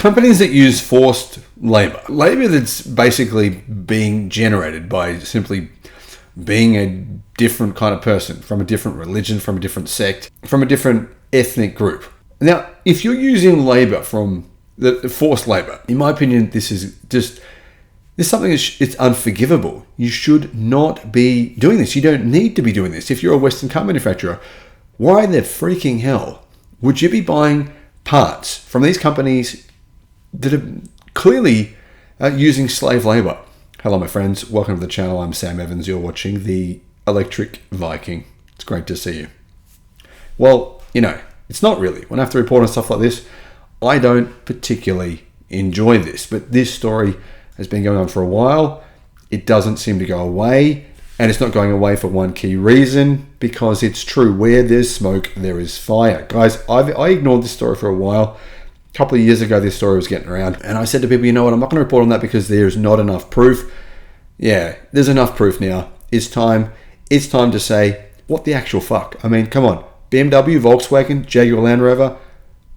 companies that use forced labor that's basically being generated by simply being a different kind of person, from a different religion, from a different sect, from a different ethnic group. Now, if you're using labor from the forced labor, in my opinion, this is something it's unforgivable. You should not be doing this. You don't need to be doing this. If you're a Western car manufacturer, why the freaking hell would you be buying parts from these companies that are clearly using slave labor? Hello, my friends. Welcome to the channel. I'm Sam Evans. You're watching the Electric Viking. It's great to see you. Well, it's not really. When I have to report on stuff like this, I don't particularly enjoy this. But this story has been going on for a while. It doesn't seem to go away. And it's not going away for one key reason, because it's true. Where there's smoke, there is fire. Guys, I ignored this story for a while. A couple of years ago, this story was getting around. And I said to people, you know what, I'm not going to report on that because there's not enough proof. Yeah, there's enough proof now. It's time to say, what the actual fuck? I mean, come on. BMW, Volkswagen, Jaguar Land Rover.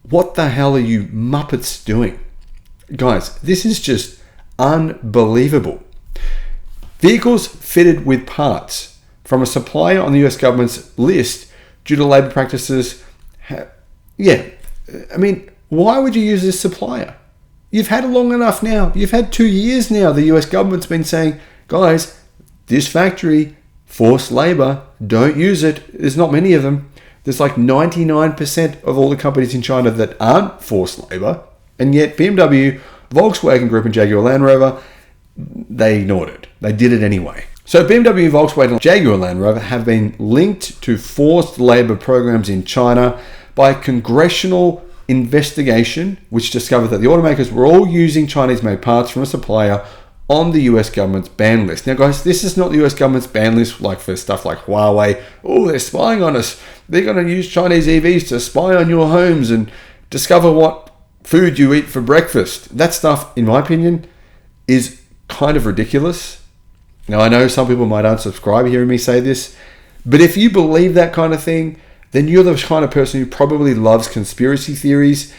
What the hell are you muppets doing? Guys, this is just unbelievable. Vehicles fitted with parts from a supplier on the US government's list due to labor practices. Why would you use this supplier? You've had it long enough now. You've had 2 years now. The US government's been saying, guys, this factory, forced labor, don't use it. There's not many of them. There's like 99% of all the companies in China that aren't forced labor. And yet BMW, Volkswagen Group and Jaguar Land Rover, they ignored it. They did it anyway. So BMW, Volkswagen and Jaguar Land Rover have been linked to forced labor programs in China by a congressional investigation which discovered that the automakers were all using Chinese-made parts from a supplier on the US government's ban list. Now guys, this is not the US government's ban list like for stuff like Huawei. Oh, they're spying on us. They're going to use Chinese EVs to spy on your homes and discover what food you eat for breakfast. That stuff, in my opinion, is kind of ridiculous. Now, I know some people might unsubscribe hearing me say this, but if you believe that kind of thing, then you're the kind of person who probably loves conspiracy theories,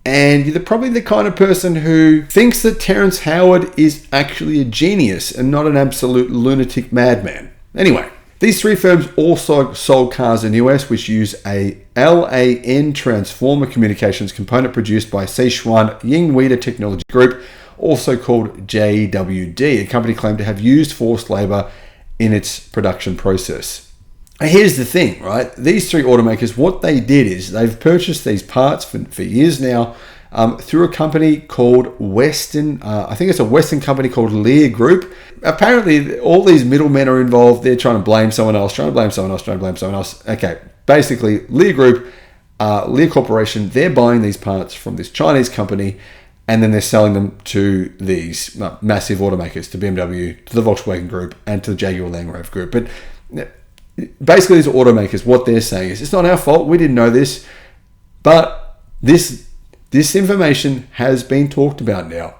and you're probably the kind of person who thinks that Terrence Howard is actually a genius and not an absolute lunatic madman. Anyway, these three firms also sold cars in the US which use a LAN transformer communications component produced by Sichuan Yinghuida Technology Group, also called JWD. A company claimed to have used forced labor in its production process. Here's the thing, right? These three automakers, what they did is they've purchased these parts for years now through a company called I think it's a Western company called Lear Group. Apparently, all these middlemen are involved. They're trying to blame someone else. Okay, basically, Lear Group, Lear Corporation, they're buying these parts from this Chinese company, and then they're selling them to these massive automakers, to BMW, to the Volkswagen Group, and to the Jaguar Land Rover Group. But basically, these automakers, what they're saying is, it's not our fault, we didn't know this, but this information has been talked about now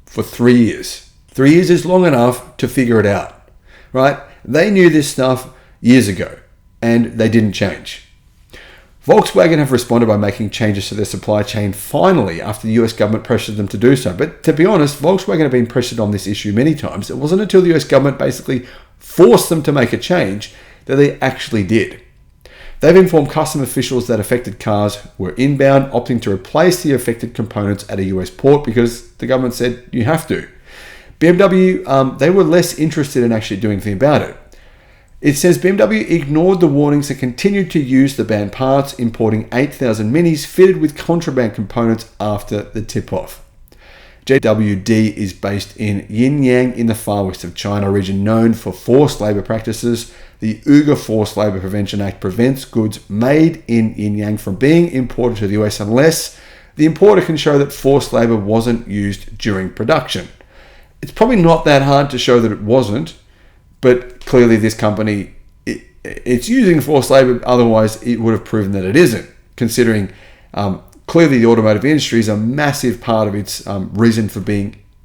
for 3 years. 3 years is long enough to figure it out, right? They knew this stuff years ago, and they didn't change. Volkswagen have responded by making changes to their supply chain finally after the US government pressured them to do so. But to be honest, Volkswagen have been pressured on this issue many times. It wasn't until the US government basically forced them to make a change that they actually did. They've informed custom officials that affected cars were inbound, opting to replace the affected components at a US port because the government said you have to. BMW, they were less interested in actually doing anything about it. It says BMW ignored the warnings and continued to use the banned parts, importing 8,000 Minis fitted with contraband components after the tip-off. JWD is based in Yinyang in the far west of China, a region known for forced labor practices. The Uyghur Forced Labor Prevention Act prevents goods made in Yinyang from being imported to the US unless the importer can show that forced labor wasn't used during production. It's probably not that hard to show that it wasn't, but clearly this company, it's using forced labor, otherwise it would have proven that it isn't, considering clearly the automotive industry is a massive part of its reason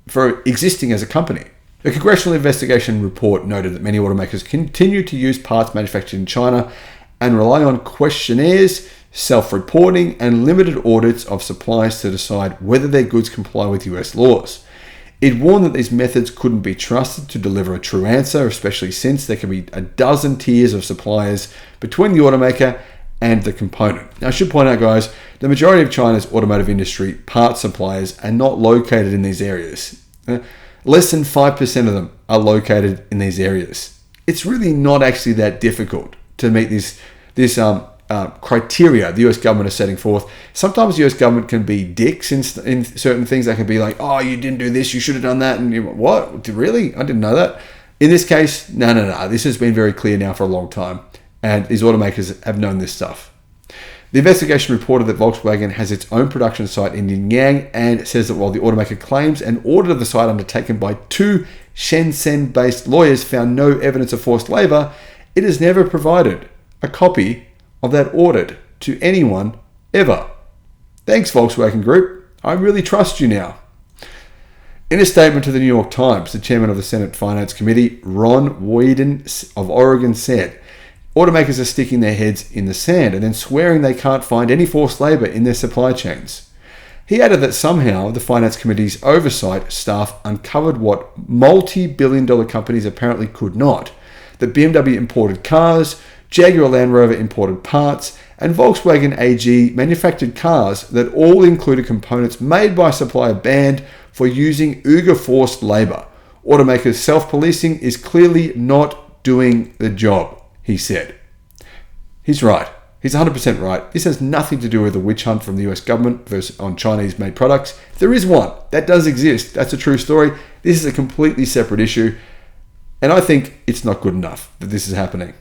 for existing as a company. The congressional investigation report noted that many automakers continue to use parts manufactured in China and rely on questionnaires self-reporting, and limited audits of suppliers to decide whether their goods comply with US laws. It warned that these methods couldn't be trusted to deliver a true answer, especially since there can be a dozen tiers of suppliers between the automaker and the component. Now, I should point out, guys, the majority of China's automotive industry parts suppliers are not located in these areas. Less than 5% of them are located in these areas. It's really not actually that difficult to meet this criteria the US government is setting forth. Sometimes the US government can be dicks in certain things. They can be like, oh, you didn't do this, you should have done that. And you're like, what? Really? I didn't know that. In this case, no. This has been very clear now for a long time. And these automakers have known this stuff. The investigation reported that Volkswagen has its own production site in Ningyan and says that while the automaker claims an audit of the site undertaken by 2 Shenzhen-based lawyers found no evidence of forced labor, it has never provided a copy of that audit to anyone ever. Thanks, Volkswagen Group. I really trust you now. In a statement to the New York Times, the chairman of the Senate Finance Committee, Ron Wyden of Oregon, said, automakers are sticking their heads in the sand and then swearing they can't find any forced labor in their supply chains. He added that somehow the Finance Committee's oversight staff uncovered what multi-billion-dollar companies apparently could not, that BMW imported cars, Jaguar Land Rover imported parts, and Volkswagen AG manufactured cars that all included components made by a supplier banned for using Uyghur forced labor. Automakers' self-policing is clearly not doing the job, he said. He's right. He's 100% right. This has nothing to do with the witch hunt from the US government on Chinese-made products. There is one. That does exist. That's a true story. This is a completely separate issue. And I think it's not good enough that this is happening.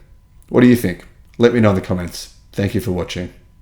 What do you think? Let me know in the comments. Thank you for watching.